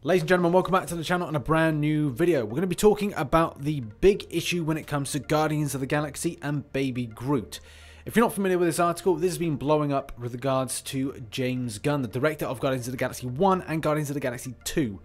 Ladies and gentlemen, welcome back to the channel on a brand new video. We're going to be talking about the big issue when it comes to Guardians of the Galaxy and Baby Groot. If you're not familiar with this article, this has been blowing up with regards to James Gunn, the director of Guardians of the Galaxy 1 and Guardians of the Galaxy 2.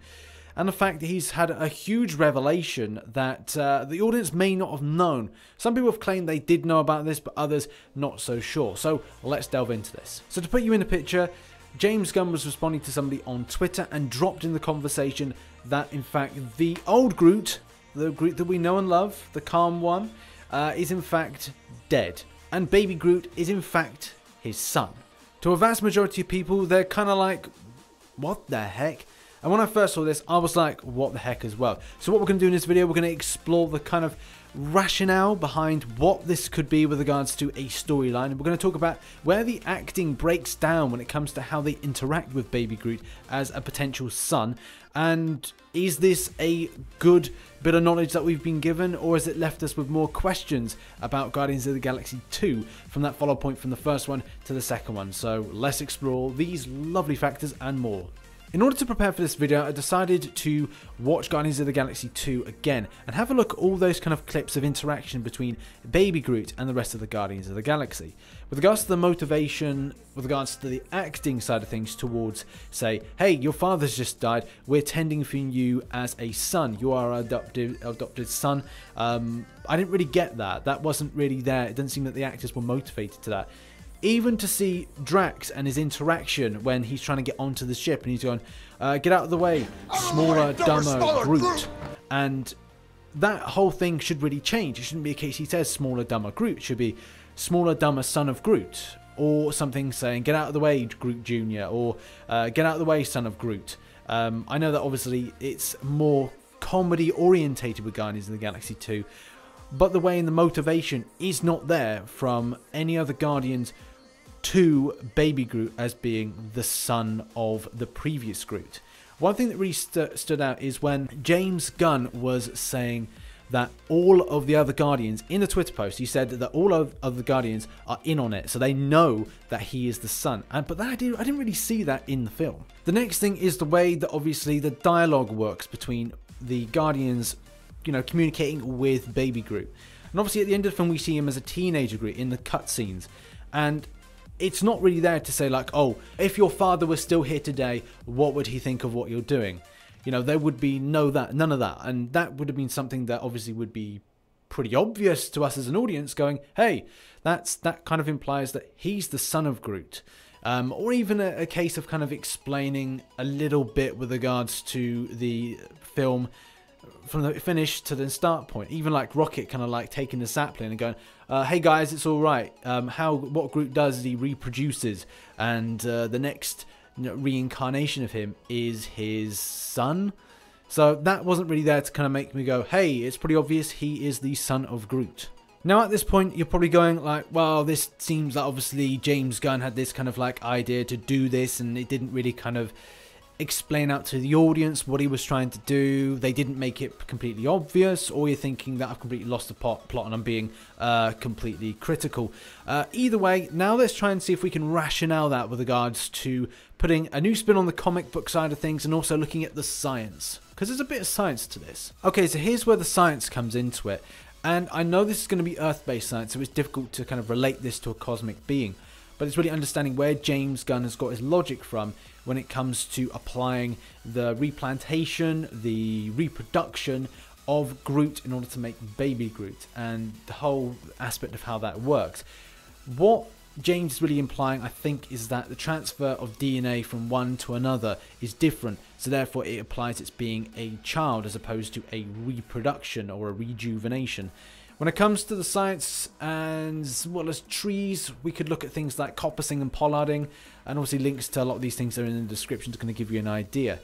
And the fact that he's had a huge revelation that the audience may not have known. Some people have claimed they did know about this, but others not so sure. So let's delve into this. So to put you in the picture, James Gunn was responding to somebody on Twitter and dropped in the conversation that, in fact, the old Groot, the Groot that we know and love, the calm one, is in fact dead. And Baby Groot is in fact his son. To a vast majority of people, they're kind of like, what the heck? And when I first saw this, I was like, what the heck as well? So what we're going to do in this video, we're going to explore the kind of rationale behind what this could be with regards to a storyline. And we're going to talk about where the acting breaks down when it comes to how they interact with Baby Groot as a potential son. And is this a good bit of knowledge that we've been given, or has it left us with more questions about Guardians of the Galaxy 2 from that follow point from the first one to the second one? So let's explore these lovely factors and more. In order to prepare for this video, I decided to watch Guardians of the Galaxy 2 again and have a look at all those kind of clips of interaction between Baby Groot and the rest of the Guardians of the Galaxy. With regards to the motivation, with regards to the acting side of things towards, say, hey, your father's just died, we're tending for you as a son, you are our adopted son. I didn't really get that. That wasn't really there. It didn't seem that the actors were motivated to that. Even to see Drax and his interaction when he's trying to get onto the ship and he's going, get out of the way, smaller, dumber Groot. And that whole thing should really change. It shouldn't be a case he says smaller, dumber Groot. It should be smaller, dumber son of Groot. Or something saying, get out of the way, Groot Jr. Or get out of the way, son of Groot. I know that obviously it's more comedy orientated with Guardians of the Galaxy 2. But the way and the motivation is not there from any other Guardians to Baby Groot as being the son of the previous Groot. One thing that really stood out is when James Gunn was saying that all of the other Guardians, in the Twitter post, he said that all of the Guardians are in on it, so they know that he is the son. But I didn't really see that in the film. The next thing is the way that obviously the dialogue works between the Guardians, you know, communicating with Baby Groot. And obviously at the end of the film we see him as a teenager Groot in the cutscenes, and it's not really there to say like, oh, if your father was still here today, what would he think of what you're doing? You know, there would be none of that, and that would have been something that obviously would be pretty obvious to us as an audience, going, hey, that kind of implies that he's the son of Groot. Or even a case of kind of explaining a little bit with regards to the film from the finish to the start point. Even like Rocket kind of like taking the sapling and going, hey guys, it's all right. What Groot does is he reproduces, and the next reincarnation of him is his son. So that wasn't really there to kind of make me go, hey, it's pretty obvious he is the son of Groot. Now at this point you're probably going like, well, this seems like obviously James Gunn had this kind of like idea to do this, and it didn't really kind of explain out to the audience what he was trying to do. They didn't make it completely obvious, or you're thinking that I've completely lost the plot and I'm being completely critical. Either way, now let's try and see if we can rationale that with regards to putting a new spin on the comic book side of things and also looking at the science, because there's a bit of science to this. Okay, so here's where the science comes into it, and I know this is going to be Earth-based science, so it's difficult to kind of relate this to a cosmic being. But it's really understanding where James Gunn has got his logic from when it comes to applying the replantation, the reproduction of Groot in order to make Baby Groot, and the whole aspect of how that works. What James is really implying, I think, is that the transfer of DNA from one to another is different, so therefore it applies it's being a child as opposed to a reproduction or a rejuvenation. When it comes to the science and as well as trees, we could look at things like coppicing and pollarding, and obviously links to a lot of these things are in the description to kind of give you an idea.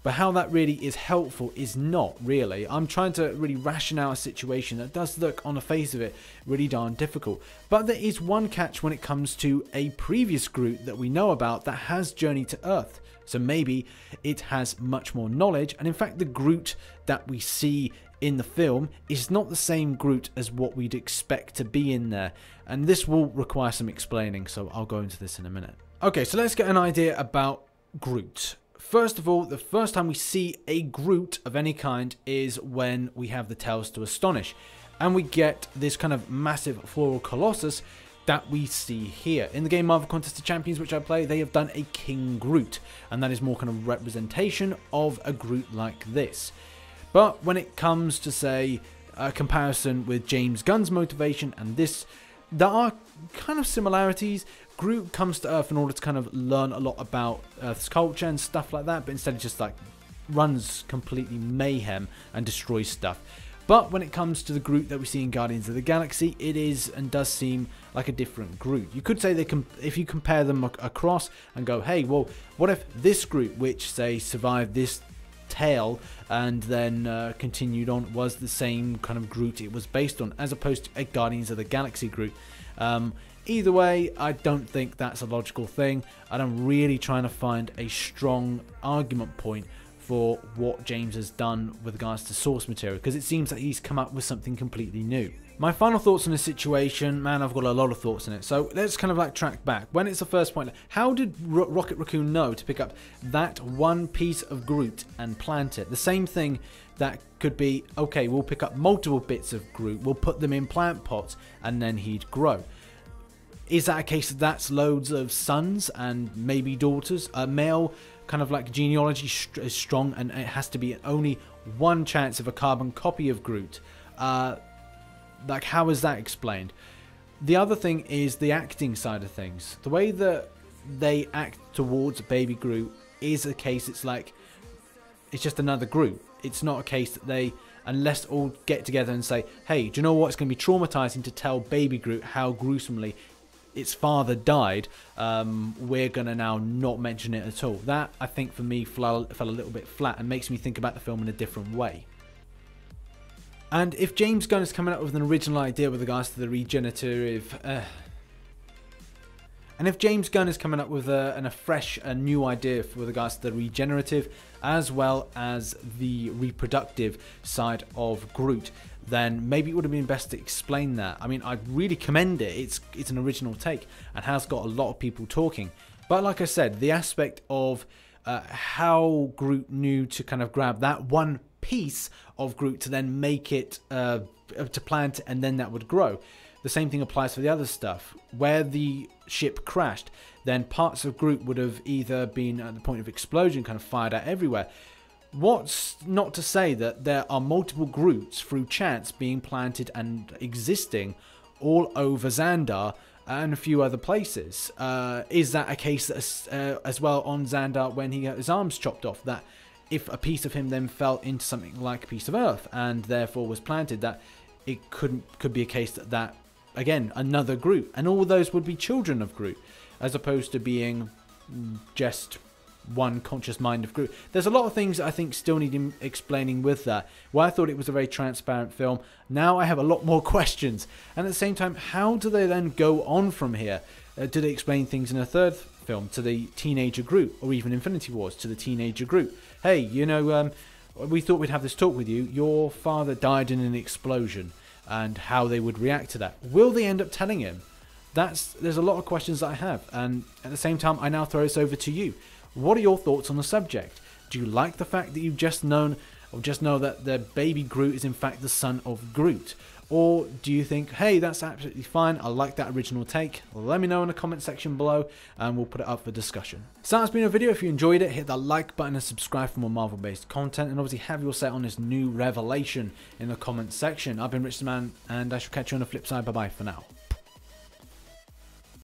But how that really is helpful is not really. I'm trying to really rationale a situation that does look on the face of it really darn difficult. But there is one catch when it comes to a previous Groot that we know about that has journeyed to Earth. So maybe it has much more knowledge, and in fact the Groot that we see in the film is not the same Groot as what we'd expect to be in there, and this will require some explaining, so I'll go into this in a minute. Okay, so let's get an idea about Groot. First of all, the first time we see a Groot of any kind is when we have the Tales to Astonish. And we get this kind of massive floral colossus that we see here. In the game Marvel Contest of Champions, which I play, they have done a King Groot. And that is more kind of representation of a Groot like this. But when it comes to, say, a comparison with James Gunn's motivation and this, there are kind of similarities. Groot comes to Earth in order to kind of learn a lot about Earth's culture and stuff like that, but instead just like runs completely mayhem and destroys stuff. But when it comes to the Groot that we see in Guardians of the Galaxy, it is and does seem like a different Groot. You could say they can, if you compare them across and go, hey, well, what if this Groot, which say survived this tale and then continued on, was the same kind of Groot it was based on, as opposed to a Guardians of the Galaxy Groot? Either way, I don't think that's a logical thing, and I'm really trying to find a strong argument point for what James has done with regards to source material, because it seems that he's come up with something completely new. My final thoughts on this situation, man, I've got a lot of thoughts in it, so let's kind of like track back. When it's the first point, how did Rocket Raccoon know to pick up that one piece of Groot and plant it? The same thing that could be, okay, we'll pick up multiple bits of Groot, we'll put them in plant pots, and then he'd grow. Is that a case of that's loads of sons and maybe daughters? A male kind of like genealogy is strong, and it has to be only one chance of a carbon copy of Groot. Like, how is that explained? The other thing is the acting side of things. The way that they act towards Baby Groot is a case, it's like, it's just another Groot. It's not a case that they, unless all get together and say, hey, do you know what? It's going to be traumatizing to tell Baby Groot how gruesomely its father died. We're going to now not mention it at all. That, I think, for me, fell a little bit flat and makes me think about the film in a different way. And if James Gunn is coming up with an original idea with regards to the regenerative... And if James Gunn is coming up with a fresh, new idea with regards to the regenerative as well as the reproductive side of Groot, then maybe it would have been best to explain that. I mean, I really commend it. It's an original take and has got a lot of people talking. But like I said, the aspect of how Groot knew to kind of grab that one piece of Groot to then make it, to plant, and then that would grow. The same thing applies for the other stuff. Where the ship crashed, then parts of Groot would have either been at the point of explosion, kind of fired out everywhere. What's not to say that there are multiple Groots through chance being planted and existing all over Xandar and a few other places? Is that a case as well on Xandar when he got his arms chopped off, that if a piece of him then fell into something like a piece of Earth and therefore was planted, that it could be a case that again, another Groot, and all those would be children of Groot, as opposed to being just one conscious mind of Groot. There's a lot of things that I think still need explaining with that. Well, I thought it was a very transparent film. Now I have a lot more questions. And at the same time, how do they then go on from here? Do they explain things in a third film to the teenager Groot, or even Infinity Wars to the teenager Groot? Hey, you know, we thought we'd have this talk with you. Your father died in an explosion. And how they would react to that. Will they end up telling him? There's a lot of questions that I have, and at the same time I now throw this over to you. What are your thoughts on the subject? Do you like the fact that you've just know that the baby Groot is in fact the son of Groot? Or do you think, hey, that's absolutely fine, I like that original take? Let me know in the comment section below and we'll put it up for discussion. So that's been a video. If you enjoyed it, hit that like button and subscribe for more Marvel based content, and obviously have your say on this new revelation in the comment section. I've been RichTheMan, and I shall catch you on the flip side. Bye bye for now.